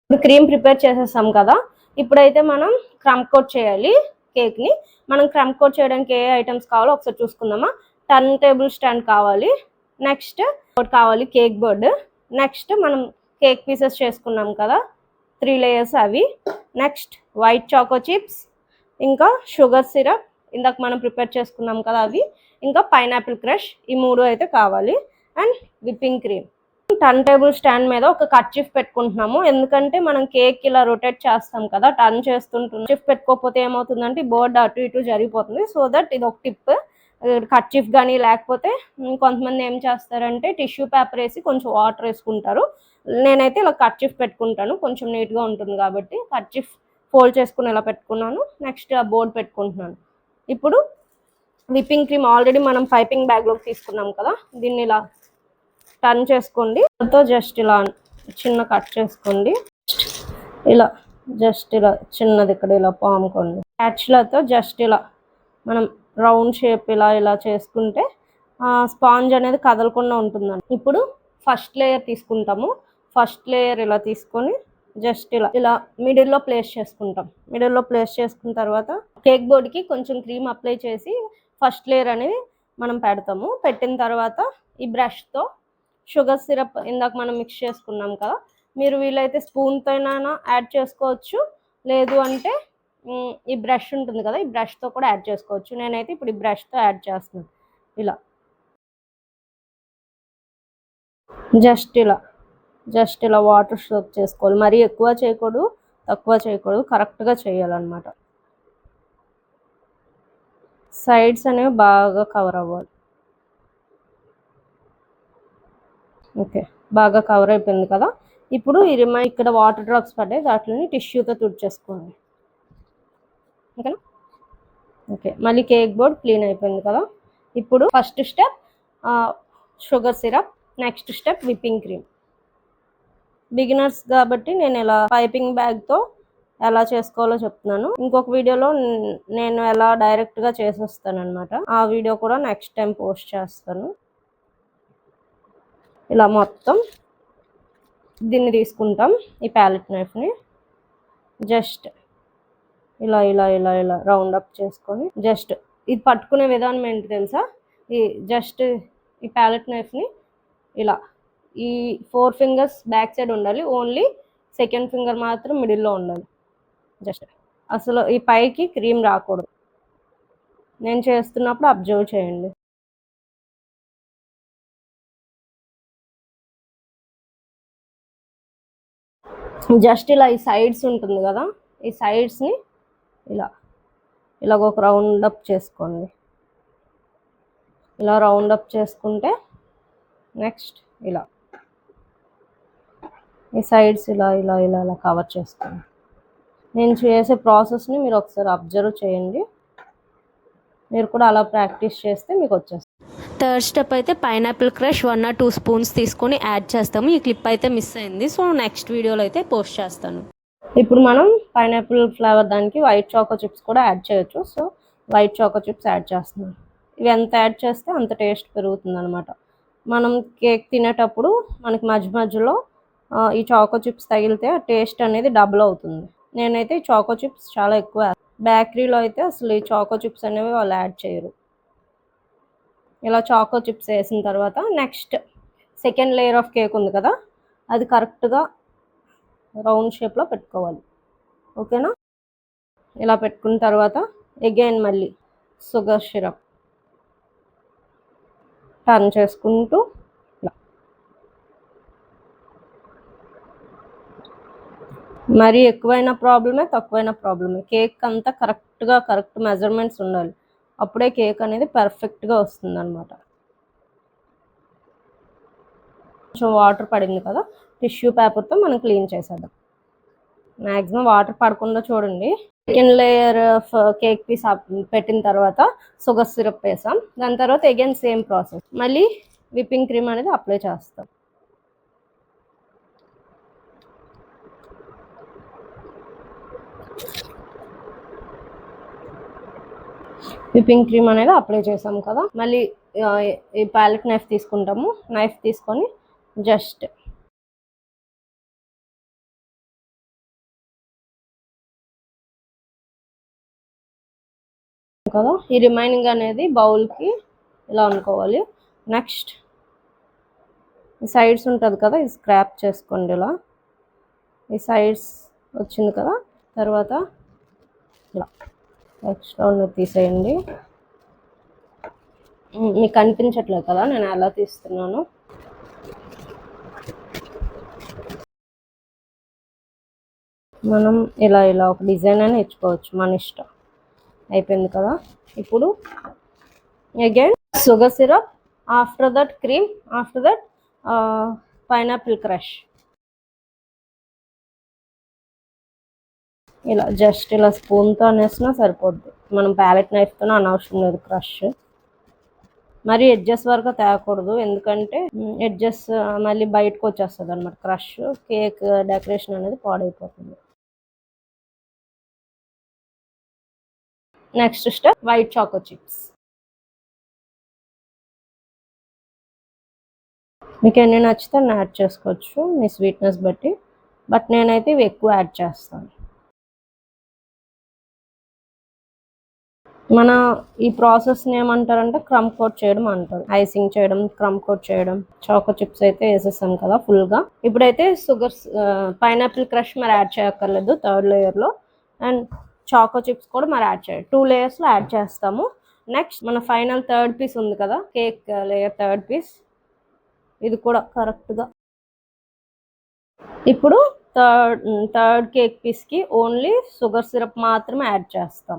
ఇప్పుడు cream prepare చేసేసాం కదా. ఇప్పుడైతే మనం క్రమ్ కోట్ చేయాలి కేక్ని. మనం క్రమ్ కోట్ చేయడానికి ఏ ఐటమ్స్ కావాలో ఒకసారి చూసుకుందామా. టర్న్ టేబుల్ స్టాండ్ కావాలి, నెక్స్ట్ కావాలి కేక్ బోర్డ్, నెక్స్ట్ మనం కేక్ పీసెస్ చేసుకున్నాం కదా 3 లేయర్స్ అవి, నెక్స్ట్ వైట్ చాకో చిప్స్, ఇంకా షుగర్ సిరప్ ఇందాక మనం ప్రిపేర్ చేసుకున్నాం కదా అవి, ఇంకా పైనాపిల్ క్రష్, ఈ 3 అయితే కావాలి, and whipping cream. Turn table stand మీద ఒక కర్చీఫ్ పెట్టుకుంటున్నాము, ఎందుకంటే మనం కేక్ ఇలా రొటేట్ చేస్తాం కదా, టర్న్ చేస్తుంటుంది. కర్చీఫ్ పెట్టుకోకపోతే ఏమవుతుందంటే బోర్డు అటు ఇటు జరిగిపోతుంది. సో దట్ ఇది ఒక టిప్. కర్చీఫ్ కానీ లేకపోతే కొంతమంది ఏం చేస్తారంటే టిష్యూ పేపర్ వేసి కొంచెం వాటర్ వేసుకుంటారు. నేనైతే ఇలా కర్చీఫ్ పెట్టుకుంటాను, కొంచెం నీట్గా ఉంటుంది కాబట్టి. కర్చీఫ్ ఫోల్డ్ చేసుకుని ఇలా పెట్టుకున్నాను. నెక్స్ట్ ఆ బోర్డు పెట్టుకుంటున్నాను. ఇప్పుడు విప్పింగ్ క్రీమ్ ఆల్రెడీ మనం పైపింగ్ బ్యాగ్లోకి తీసుకున్నాం కదా, దీన్ని ఇలా టర్న్ చేసుకోండి. జస్ట్ ఇలా చిన్న కట్ చేసుకోండి. ఇలా జస్ట్ ఇలా చిన్నది ఇక్కడ ఇలా పాముకోండి. యాక్చువల్తో జస్ట్ ఇలా మనం రౌండ్ షేప్ ఇలా ఇలా చేసుకుంటే స్పాంజ్ అనేది కదలకుండా ఉంటుందండి. ఇప్పుడు ఫస్ట్ లేయర్ తీసుకుంటాము. ఫస్ట్ లేయర్ ఇలా తీసుకొని జస్ట్ ఇలా ఇలా మిడిల్లో ప్లేస్ చేసుకుంటాం. మిడిల్లో ప్లేస్ చేసుకున్న తర్వాత కేక్ బోర్డ్కి కొంచెం క్రీమ్ అప్లై చేసి ఫస్ట్ లేయర్ అనేది మనం పెడతాము. పెట్టిన తర్వాత ఈ బ్రష్తో షుగర్ సిరప్ ఇందాక మనం మిక్స్ చేసుకున్నాం కదా, మీరు వీలైతే స్పూన్తో అయినా యాడ్ చేసుకోవచ్చు, లేదు అంటే ఈ బ్రష్ ఉంటుంది కదా, ఈ బ్రష్తో కూడా యాడ్ చేసుకోవచ్చు. నేనైతే ఇప్పుడు ఈ బ్రష్తో యాడ్ చేస్తున్నాను. ఇలా జస్ట్ ఇలా వాటర్ సోక్ చేసుకోవాలి. మరీ ఎక్కువ చేయకూడదు, తక్కువ చేయకూడదు, కరెక్ట్గా చేయాలన్నమాట. సైడ్స్ అనేవి బాగా కవర్ అవ్వాలి. ఓకే, బాగా కవర్ అయిపోయింది కదా. ఇప్పుడు ఈ ఇక్కడ వాటర్ డ్రాప్స్ పడ్డాయి, వాటిని టిష్యూతో తుడిచేసుకోండి. ఓకేనా. ఓకే, మళ్ళీ కేక్ బోర్డ్ క్లీన్ అయిపోయింది కదా. ఇప్పుడు first step sugar syrup, next step whipping cream. Beginners కాబట్టి నేను ఇలా పైపింగ్ బ్యాగ్తో ఎలా చేసుకోవాలో చెప్తున్నాను. ఇంకొక వీడియోలో నేను ఎలా డైరెక్ట్గా చేసేస్తాను అనమాట. ఆ వీడియో కూడా నెక్స్ట్ టైం పోస్ట్ చేస్తాను. ఇలా మొత్తం దీన్ని తీసుకుంటాం, ఈ ప్యాలెట్ నైఫ్ని జస్ట్ ఇలా ఇలా ఇలా ఇలా రౌండ్ అప్ చేసుకొని జస్ట్ ఇది పట్టుకునే విధానం ఏంటి తెలుసా, ఈ జస్ట్ ఈ ప్యాలెట్ నైఫ్ని ఇలా ఈ 4 ఫింగర్స్ బ్యాక్ సైడ్ ఉండాలి, ఓన్లీ సెకండ్ ఫింగర్ మాత్రం మిడిల్లో ఉండాలి. జస్ట్ అసలు ఈ పైకి క్రీమ్ రాకూడదు. నేను చేస్తున్నప్పుడు అబ్జర్వ్ చేయండి. జస్ట్ ఇలా ఈ సైడ్స్ ఉంటుంది కదా, ఈ సైడ్స్ని ఇలా ఇలాగ ఒక రౌండ్ అప్ చేసుకోండి. ఇలా రౌండ్ అప్ చేసుకుంటే నెక్స్ట్ ఇలా ఈ సైడ్స్ ఇలా ఇలా ఇలా ఇలా కవర్ చేసుకోండి. నేను చేసే ప్రాసెస్ని మీరు ఒకసారి అబ్జర్వ్ చేయండి. మీరు కూడా అలా ప్రాక్టీస్ చేస్తే మీకు వచ్చేస్తుంది. థర్డ్ స్టెప్ అయితే పైనాపిల్ క్రష్ 1 or 2 స్పూన్స్ తీసుకొని యాడ్ చేస్తాము. ఈ క్లిప్ అయితే మిస్ అయింది, సో నెక్స్ట్ వీడియోలో అయితే పోస్ట్ చేస్తాను. ఇప్పుడు మనం పైనాపిల్ ఫ్లేవర్ దానికి వైట్ చాకో చిప్స్ కూడా యాడ్ చేయొచ్చు. So white choco chips add చేస్తున్నాను. ఇవి ఎంత యాడ్ చేస్తే అంత టేస్ట్ పెరుగుతుంది అనమాట. మనం కేక్ తినేటప్పుడు మనకి మధ్య మధ్యలో ఈ చాకో చిప్స్ తగిలితే టేస్ట్ అనేది డబుల్ అవుతుంది. నేనైతే ఈ చాకో చిప్స్ చాలా ఎక్కువ, బేకరీలో అయితే అసలు ఈ చాకో చిప్స్ అనేవి వాళ్ళు యాడ్ చేయరు. ఇలా చాకో చిప్స్ వేసిన తర్వాత next second layer of cake ఉంది కదా, అది కరెక్ట్గా రౌండ్ షేప్లో పెట్టుకోవాలి. ఓకేనా. ఇలా పెట్టుకున్న తర్వాత అగైన్ మళ్ళీ షుగర్ సిరప్ టర్న్ చేసుకుంటూ ఇలా మరీ ఎక్కువైన ప్రాబ్లమే, తక్కువైన ప్రాబ్లమే. కేక్ అంతా కరెక్ట్ మెజర్మెంట్స్ ఉండాలి, అప్పుడే కేక్ అనేది పర్ఫెక్ట్గా వస్తుంది అనమాట. కొంచెం వాటర్ పడింది కదా, టిష్యూ పేపర్తో మనం క్లీన్ చేసేద్దాం. మ్యాక్సిమం వాటర్ పడకుండా చూడండి. Second layer of cake piece పెట్టిన తర్వాత షుగర్ సిరప్ వేసాం. దాని తర్వాత అగైన్ సేమ్ ప్రాసెస్, మళ్ళీ విప్పింగ్ క్రీమ్ అనేది అప్లై చేస్తాం. విప్పింగ్ క్రీమ్ అనేది అప్లై చేసాం కదా, మళ్ళీ ఈ ప్యాలెట్ నైఫ్ తీసుకుంటాము. నైఫ్ తీసుకొని జస్ట్ కదా. ఈ రిమైనింగ్ అనేది బౌల్కి ఇలా అనుకోవాలి. నెక్స్ట్ ఈ సైడ్స్ ఉంటుంది కదా, ఇది స్క్రాప్ చేసుకోండి. ఇలా ఈ సైడ్స్ వచ్చింది కదా, తర్వాత ఇలా ఎక్స్ట్రా ఉన్నది తీసేయండి. మీకు కనిపించట్లేదు కదా నేను ఎలా తీస్తున్నాను. మనం ఇలా ఒక డిజైన్ అయినా ఇచ్చుకోవచ్చు, మన ఇష్టం. అయిపోయింది కదా. ఇప్పుడు again sugar syrup, after that cream, after that pineapple crush. ఇలా జస్ట్ ఇలా స్పూన్తో అనేసినా సరిపోద్ది. మనం ప్యాలెట్ నైఫ్తో అనవసరం లేదు క్రష్. మరి ఎడ్జెస్ వరకు తేకూడదు, ఎందుకంటే ఎడ్జెస్ మళ్ళీ బయటకు వచ్చేస్తుంది అనమాట. క్రష్ కేక్ డెకరేషన్ అనేది పాడైపోతుంది. Next step white choco chips. మీకు ఎన్ని నచ్చితే యాడ్ చేసుకోవచ్చు మీ స్వీట్నెస్ బట్టి, బట్ నేనైతే ఇవి ఎక్కువ యాడ్ చేస్తాను. మన ఈ ప్రాసెస్ని ఏమంటారంటే క్రమ్ కోట్ చేయడం అంటారు. ఐసింగ్ చేయడం, క్రమ్ కోట్ చేయడం. చాకో చిప్స్ అయితే వేసేసాం కదా ఫుల్గా. ఇప్పుడైతే పైనాపిల్ క్రష్ మరి యాడ్ చేయక్కర్లేదు థర్డ్ లేయర్లో, అండ్ చాకో చిప్స్ కూడా మరి యాడ్ చేయాలి. 2 లేయర్స్లో యాడ్ చేస్తాము. నెక్స్ట్ మన ఫైనల్ థర్డ్ పీస్ ఉంది కదా, కేక్ లేయర్ థర్డ్ పీస్, ఇది కూడా కరెక్ట్గా. ఇప్పుడు థర్డ్ కేక్ పీస్కి ఓన్లీ షుగర్ సిరప్ మాత్రమే యాడ్ చేస్తాం.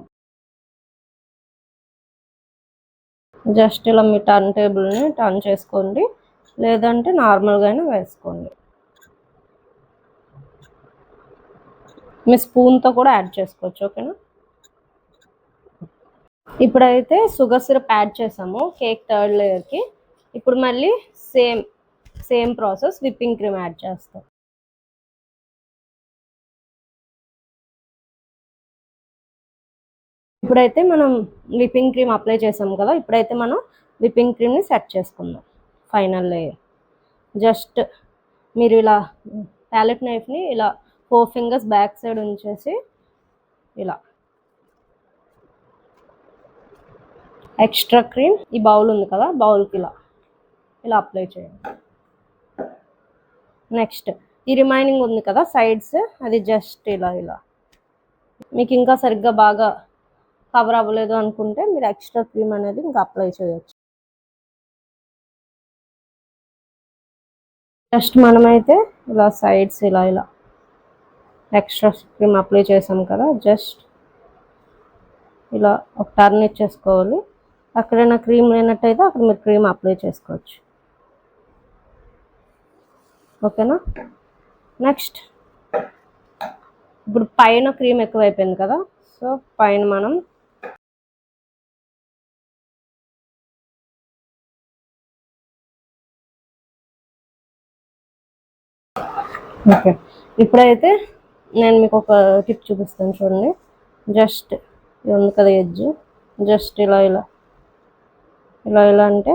జస్ట్ ఇలా మీ టర్న్ టేబుల్ని టర్న్ చేసుకోండి, లేదంటే నార్మల్గానే వేసుకోండి. మీ స్పూన్తో కూడా యాడ్ చేసుకోవచ్చు, ఓకేనా. ఇప్పుడైతే షుగర్ సిరప్ యాడ్ చేసాము కేక్ థర్డ్ లేయర్కి. ఇప్పుడు మళ్ళీ same process, whipping cream add చేస్తాం. ఇప్పుడైతే మనం విప్పింగ్ క్రీమ్ అప్లై చేసాం కదా, ఇప్పుడైతే మనం విప్పింగ్ క్రీమ్ని సెట్ చేసుకుందాం. ఫైనల్ లేయర్ జస్ట్ మీరు ఇలా ప్యాలెట్ నైఫ్ని ఇలా 4 ఫింగర్స్ బ్యాక్ సైడ్ ఉంచేసి ఇలా ఎక్స్ట్రా క్రీమ్ ఈ బౌల్ ఉంది కదా, బౌల్కి ఇలా అప్లై చేయండి. నెక్స్ట్ ఈ రిమైనింగ్ ఉంది కదా సైడ్స్, అది జస్ట్ ఇలా మీకు ఇంకా సరిగ్గా బాగా కవర్ అవ్వలేదు అనుకుంటే మీరు ఎక్స్ట్రా క్రీమ్ అనేది ఇంకా అప్లై చేయొచ్చు. జస్ట్ మనమైతే ఇలా సైడ్స్ ఇలా ఎక్స్ట్రా క్రీమ్ అప్లై చేసాం కదా, జస్ట్ ఇలా ఒక టర్న్ ఇచ్చేసుకోవాలి. అక్కడైనా క్రీమ్ లేనట్టయితే అక్కడ మీరు క్రీమ్ అప్లై చేసుకోవచ్చు, ఓకేనా. నెక్స్ట్ ఇప్పుడు పైన క్రీమ్ ఎక్కువైపోయింది కదా, సో పైన మనం ఓకే. ఇప్పుడైతే నేను మీకు ఒక టిప్ చూపిస్తాను చూడండి. జస్ట్ ఇది ఉంది కదా ఎడ్జ్, జస్ట్ ఇలా అంటే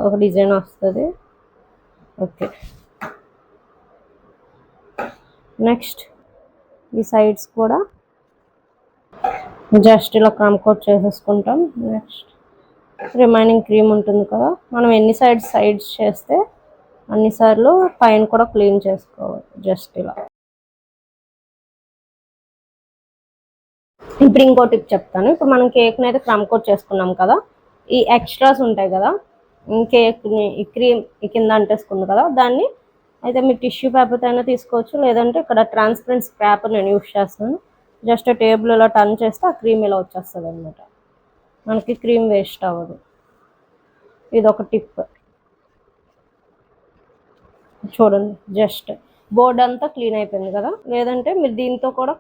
ఒక డిజైన్ వస్తుంది, ఓకే. నెక్స్ట్ ఈ సైడ్స్ కూడా జస్ట్ ఇలా క్రమ్ కోట్ చేసేసుకుంటాం. నెక్స్ట్ రిమైనింగ్ క్రీమ్ ఉంటుంది కదా, మనం ఎన్ని సైడ్స్ చేస్తే అన్నిసార్లు పైన కూడా క్లీన్ చేసుకోవాలి. జస్ట్ ఇలా. ఇప్పుడు ఇంకో టిప్ చెప్తాను. ఇప్పుడు మనం కేక్ని అయితే క్రమ్ కోట్ చేసుకున్నాం కదా, ఈ ఎక్స్ట్రాస్ ఉంటాయి కదా, కేక్ని ఈ క్రీమ్ ఈ కింద అంటేసుకుంది కదా, దాన్ని అయితే మీరు టిష్యూ పేపర్తో అయినా తీసుకోవచ్చు, లేదంటే ఇక్కడ ట్రాన్స్పరెంట్ పేపర్ నేను యూస్ చేస్తాను. జస్ట్ టేబుల్ ఇలా టర్న్ చేస్తే ఆ క్రీమ్ ఇలా వచ్చేస్తుంది అనమాట, మనకి క్రీమ్ వేస్ట్ అవ్వదు. ఇది ఒక టిప్ చూడండి. జస్ట్ బోర్డ్ అంతా క్లీన్ అయిపోయింది కదా, లేదంటే మీరు దీంతో కూడా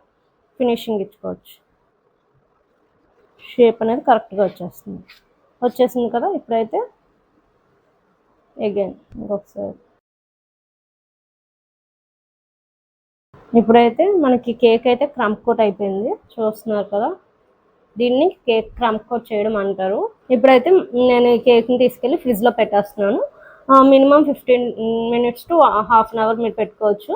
ఫినిషింగ్ ఇచ్చుకోవచ్చు. షేప్ అనేది కరెక్ట్గా వచ్చేసింది కదా. ఇప్పుడైతే అగైన్ ఇంకొకసారి ఇప్పుడైతే మనకి కేక్ అయితే క్రమ్ కోట్ అయిపోయింది, చూస్తున్నారు కదా. దీన్ని కేక్ క్రమ్ కోట్ చేయడం అంటారు. ఇప్పుడైతే నేను ఈ కేక్ని తీసుకెళ్ళి ఫ్రిడ్జ్లో పెట్టేస్తున్నాను. Minimum 15 minutes to ½ an hour మీరు పెట్టుకోవచ్చు.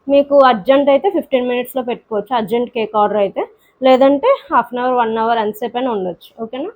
మీకు అర్జెంట్ అయితే 15 minutesలో పెట్టుకోవచ్చు, అర్జెంట్ కేక్ ఆర్డర్ అయితే. లేదంటే హాఫ్ అన్ అవర్ 1 అవర్ ఎంతసేపు అయినా ఉండొచ్చు. ఓకేనా.